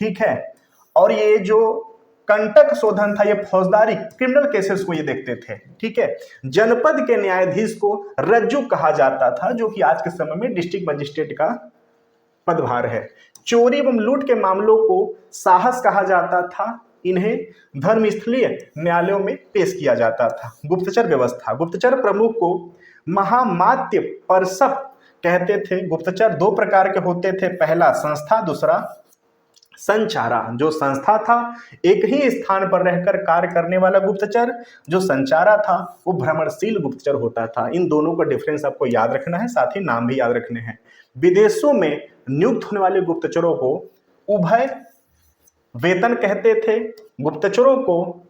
ठीक है, और ये जो कंटक शोधन था ये फौजदारी क्रिमिनल केसेस को ये देखते थे। ठीक है, जनपद के न्यायाधीश को रज्जुक कहा जाता था, जो कि आज के समय में डिस्ट्रिक्ट मजिस्ट्रेट का पदभार है। चोरी एवं लूट के मामलों को साहस कहा जाता था। इन्हें धर्मस्थलीय न्यायालयों में पेश किया जाता था। गुप्तचर व्यवस्था। गुप्तचर प्रमुख को महामात्य पर्षद कहते थे। गुप्तचर 2 प्रकार के होते थे, पहला संस्था, दूसरा संचारा जो संस्था था, एक ही स्थान पर रहकर कार्य करने वाला गुप्तचर। जो संचारा था वो भ्रमणशील गुप्तचर होता था। इन दोनों का डिफरेंस आपको याद रखना है, साथ ही नाम भी याद रखने हैं। विदेशों में नियुक्त होने वाले गुप्तचरों को उभय वेतन कहते थे। गुप्तचरों को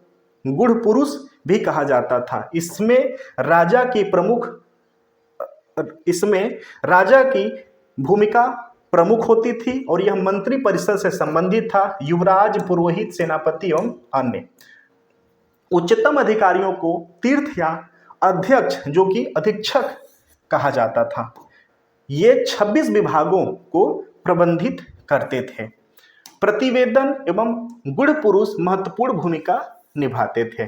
गुढ़ पुरुष भी कहा जाता था। इसमें राजा की भूमिका प्रमुख होती थी और यह मंत्री परिषद से संबंधित था। युवराज, पुरोहित, सेनापति एवं अन्य उच्चतम अधिकारियों को तीर्थ या अध्यक्ष जो कि अधीक्षक कहा जाता था। ये 26 विभागों को प्रबंधित करते थे। प्रतिवेदन एवं गुढ़ पुरुष महत्वपूर्ण भूमिका निभाते थे।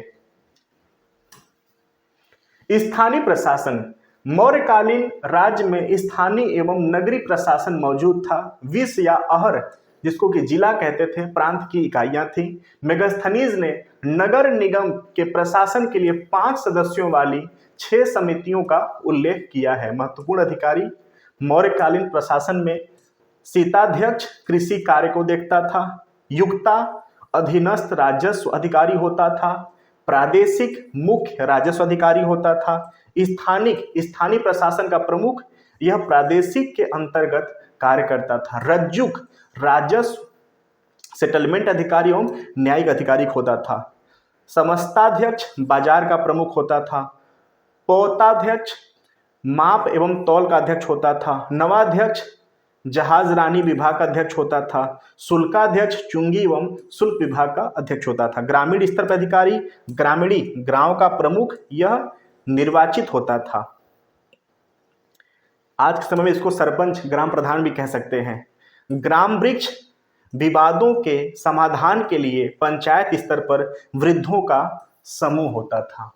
स्थानीय प्रशासन, मौर्यकालीन राज्य में स्थानीय एवं नगरीय प्रशासन मौजूद था। विस या अहर जिसको कि जिला कहते थे, प्रांत की इकाइयां थी। मेगास्थनीज ने नगर निगम के प्रशासन के लिए 5 सदस्यों वाली 6 समितियों का उल्लेख किया है। महत्वपूर्ण अधिकारी मौर्यकालीन प्रशासन में सीताध्यक्ष कृषि कार्य को देखता था। युक्ता अधीनस्थ राजस्व अधिकारी होता था। प्रादेशिक मुख्य राजस्व अधिकारी होता था। स्थानीय प्रशासन का प्रमुख यह प्रादेशिक के अंतर्गत कार्य करता था। रज्जुक राजस्व सेटलमेंट अधिकारी एवं न्यायिक अधिकारी होता था। समस्ताध्यक्ष बाजार का प्रमुख होता था। पौताध्यक्ष माप एवं तौल का अध्यक्ष होता था। नवाध्यक्ष जहाज रानी विभाग का अध्यक्ष होता था। शुल्काध्यक्ष चुंगी एवं शुल्क विभाग का अध्यक्ष होता था। ग्रामीण स्तर पर अधिकारी ग्रामीणी गांव का प्रमुख यह निर्वाचित होता था। आज के समय में इसको सरपंच ग्राम प्रधान भी कह सकते हैं। ग्राम वृक्ष विवादों के समाधान के लिए पंचायत स्तर पर वृद्धों का समूह होता था।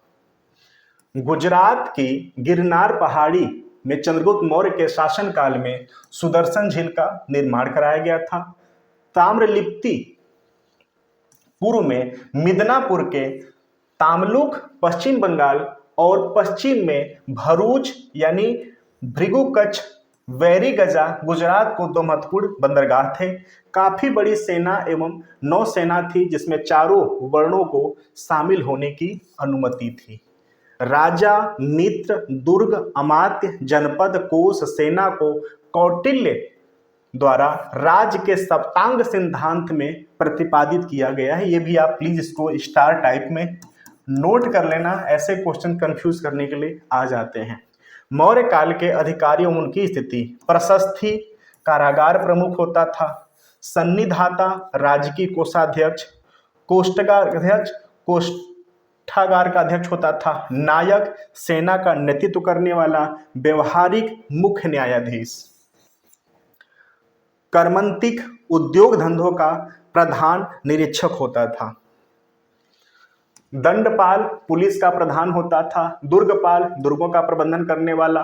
गुजरात की गिरनार पहाड़ी में चंद्रगुप्त मौर्य के शासनकाल में सुदर्शन झील का निर्माण कराया गया था। ताम्रलिप्ति पूर्व में मिदनापुर के तामलुक, पश्चिम बंगाल और पश्चिम में भरूच यानी भृगुकच्छ, वैरीगजा गुजरात को 2 महत्वपूर्ण बंदरगाह थे। काफी बड़ी सेना एवं नौसेना थी जिसमें चारों वर्णों को शामिल होने की अनुमति थी। राजा, मित्र, दुर्ग, अमात्य, जनपद, कोष, सेना को कौटिल्य द्वारा राज्य के सप्तांग सिद्धांत में प्रतिपादित किया गया है। ये भी आप प्लीज इसको स्टार टाइप में नोट कर लेना, ऐसे क्वेश्चन कंफ्यूज करने के लिए आ जाते हैं। मौर्य काल के अधिकारियों उनकी स्थिति, प्रशस्ति कारागार प्रमुख होता था। सन्निधाता राजकीय कोषाध्यक्ष, कोष्ठागार कोष्ठागार का अध्यक्ष होता था। नायक सेना का नेतृत्व करने वाला व्यवहारिक मुख्य न्यायाधीश। कर्मंतिक उद्योग धंधों का प्रधान निरीक्षक होता था। दंडपाल पुलिस का प्रधान होता था। दुर्गपाल दुर्गों का प्रबंधन करने वाला।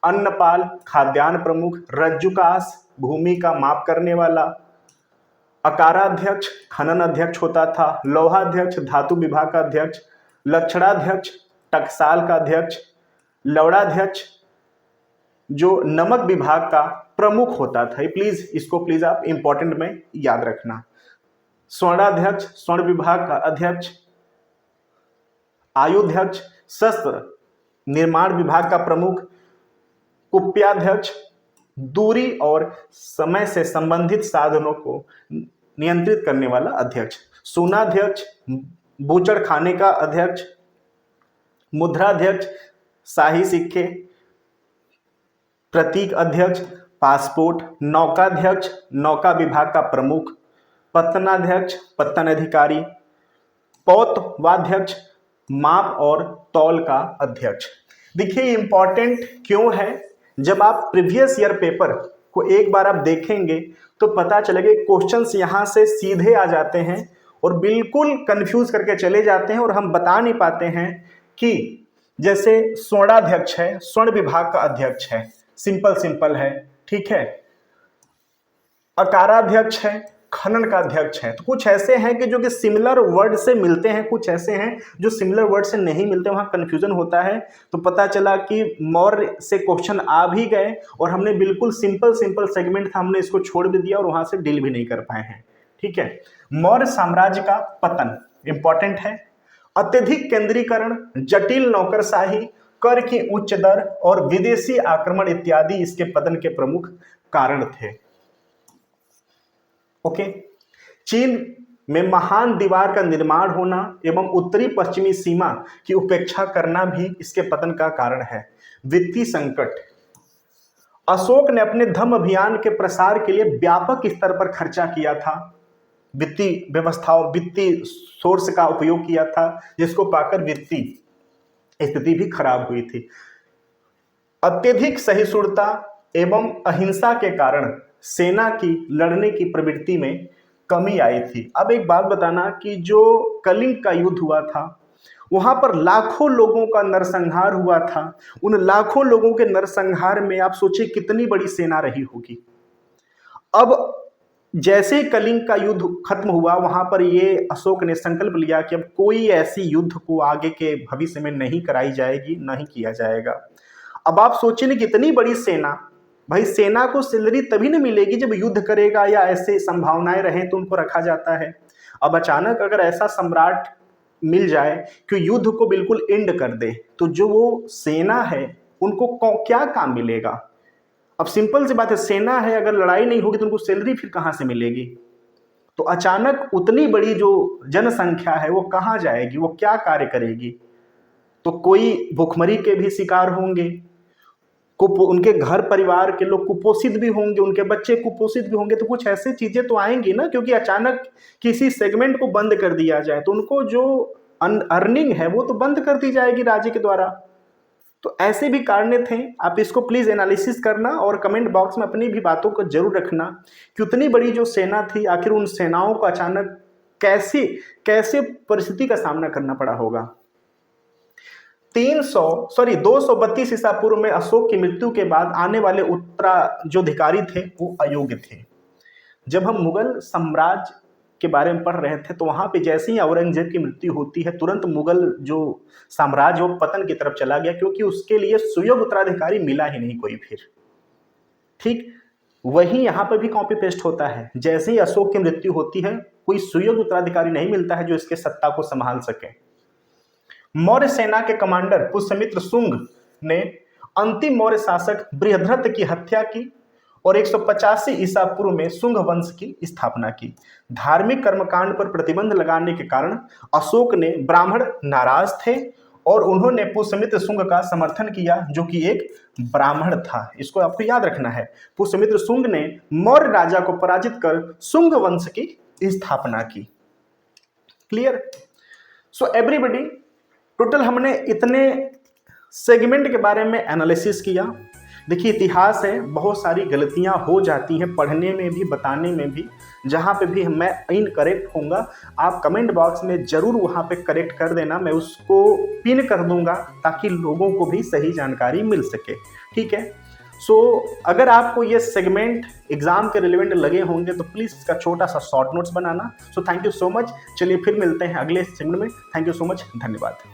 अन्नपाल खाद्यान्न प्रमुख। रज्जुकास भूमि का माप करने वाला। अकाराध्यक्ष खनन अध्यक्ष होता था। लौहाध्यक्ष धातु विभाग का अध्यक्ष। लक्षणाध्यक्ष टकसाल का अध्यक्ष। लवड़ाध्यक्ष जो नमक विभाग का प्रमुख होता था। इसको प्लीज आप इंपॉर्टेंट में याद रखना। स्वर्णाध्यक्ष स्वर्ण विभाग का अध्यक्ष। आयुध्यक्ष शस्त्र निर्माण विभाग का प्रमुख। कुप्याध्यक्ष दूरी और समय से संबंधित साधनों को नियंत्रित करने वाला अध्यक्ष। सूनाध्यक्ष बूचड़ खाने का अध्यक्ष। मुद्राध्यक्ष शाही सिक्के। प्रतीक अध्यक्ष पासपोर्ट। नौकाध्यक्ष नौका विभाग का प्रमुख। पत्तनाध्यक्ष पत्तन अधिकारी। पौतवाध्यक्ष माप और तौल का अध्यक्ष। देखिए इंपॉर्टेंट क्यों है, जब आप प्रीवियस ईयर पेपर को एक बार आप देखेंगे तो पता चलेगा क्वेश्चंस यहाँ से सीधे आ जाते हैं और बिल्कुल कंफ्यूज करके चले जाते हैं और हम बता नहीं पाते हैं कि जैसे स्वर्णाध्यक्ष है, स्वर्ण विभाग का अध्यक्ष है, सिंपल है, ठीक है। अकाराध्यक्ष है, खनन का अध्यक्ष है। तो कुछ ऐसे हैं कि जो कि सिमिलर वर्ड से मिलते हैं, कुछ ऐसे हैं जो सिमिलर वर्ड से नहीं मिलते, वहां कंफ्यूजन होता है। तो पता चला कि मौर्य से क्वेश्चन आ भी गए और हमने बिल्कुल सिंपल सेगमेंट था, हमने इसको छोड़ भी दिया और वहां से डील भी नहीं कर पाए हैं, ठीक है। मौर्य साम्राज्य का पतन इंपॉर्टेंट है। अत्यधिक केंद्रीकरण, जटिल नौकरशाही, कर की उच्च दर और विदेशी आक्रमण इत्यादि इसके पतन के प्रमुख कारण थे। ओके। चीन में महान दीवार का निर्माण होना एवं उत्तरी पश्चिमी सीमा की उपेक्षा करना भी इसके पतन का कारण है। वित्तीय संकट, अशोक ने अपने धम्म अभियान के प्रसार के लिए व्यापक स्तर पर खर्चा किया था, वित्तीय व्यवस्थाओं, वित्तीय सोर्स का उपयोग किया था, जिसको पाकर वित्तीय स्थिति भी खराब हुई थी। अत्यधिक सहिष्णुता एवं अहिंसा के कारण सेना की लड़ने की प्रवृत्ति में कमी आई थी। अब एक बात बताना कि जो कलिंग का युद्ध हुआ था वहां पर लाखों लोगों का नरसंहार हुआ था। उन लाखों लोगों के नरसंहार में आप सोचिए कितनी बड़ी सेना रही होगी। अब जैसे ही कलिंग का युद्ध खत्म हुआ वहां पर ये अशोक ने संकल्प लिया कि अब कोई ऐसी युद्ध को आगे के भविष्य में नहीं कराई जाएगी, नहीं किया जाएगा। अब आप सोचिए ना कितनी बड़ी सेना, भाई सेना को सैलरी तभी नहीं मिलेगी जब युद्ध करेगा या ऐसे संभावनाएं रहें तो उनको रखा जाता है। अब अचानक अगर ऐसा सम्राट मिल जाए कि युद्ध को बिल्कुल एंड कर दे तो जो वो सेना है उनको क्या काम मिलेगा। अब सिंपल सी बात है, सेना है, अगर लड़ाई नहीं होगी तो उनको सैलरी फिर कहां से मिलेगी। तो अचानक उतनी बड़ी जो जनसंख्या है वो कहां जाएगी, वो क्या कार्य करेगी। तो कोई भूखमरी के भी शिकार होंगे, उनके घर परिवार के लोग कुपोषित भी होंगे, उनके बच्चे कुपोषित भी होंगे। तो कुछ ऐसी चीजें तो आएंगी ना, क्योंकि अचानक किसी सेगमेंट को बंद कर दिया जाए तो उनको जो अर्निंग है वो तो बंद कर दी जाएगी राज्य के द्वारा। तो ऐसे भी कारण थे। आप इसको प्लीज एनालिसिस करना और कमेंट बॉक्स में अपनी भी बातों को जरूर रखना कि उतनी बड़ी जो सेना थी आखिर उन सेनाओं को अचानक कैसे परिस्थिति का सामना करना पड़ा होगा। 232 ईसा पूर्व में अशोक की मृत्यु के बाद आने वाले उत्तराधिकारी थे वो अयोग्य थे। जब हम मुगल साम्राज्य के बारे में पढ़ रहे थे तो वहां पे जैसे ही औरंगजेब की मृत्यु होती है तुरंत मुगल जो साम्राज्य वो पतन की तरफ चला गया, क्योंकि उसके लिए सुयोग्य उत्तराधिकारी मिला ही नहीं कोई फिर। ठीक वही यहाँ पर भी कॉपी पेस्ट होता है। जैसे ही अशोक की मृत्यु होती है कोई सुयोग्य उत्तराधिकारी नहीं मिलता है जो इसके सत्ता को संभाल सके। मौर्य सेना के कमांडर पुष्यमित्र शुंग ने अंतिम मौर्य शासक बृहद्रथ की हत्या की और 185 ईसा पूर्व में शुंग वंश की स्थापना की। धार्मिक कर्मकांड पर प्रतिबंध लगाने के कारण अशोक ने ब्राह्मण नाराज थे और उन्होंने पुष्यमित्र शुंग का समर्थन किया जो कि एक ब्राह्मण था। इसको आपको याद रखना है। पुष्यमित्र शुंग ने मौर्य राजा को पराजित कर शुंग वंश की स्थापना की। क्लियर? सो एवरीबॉडी, टोटल हमने इतने सेगमेंट के बारे में एनालिसिस किया। देखिए इतिहास है, बहुत सारी गलतियां हो जाती हैं पढ़ने में भी, बताने में भी। जहां पे भी मैं इनकरेक्ट होऊंगा आप कमेंट बॉक्स में जरूर वहां पे करेक्ट कर देना, मैं उसको पिन कर दूंगा ताकि लोगों को भी सही जानकारी मिल सके। ठीक है। सो अगर आपको ये सेगमेंट एग्जाम के रिलेवेंट लगे होंगे तो प्लीज़ इसका छोटा सा short notes banana. So thank you so much. चलिए फिर मिलते हैं अगले सेगमेंट में। थैंक यू सो मच, धन्यवाद।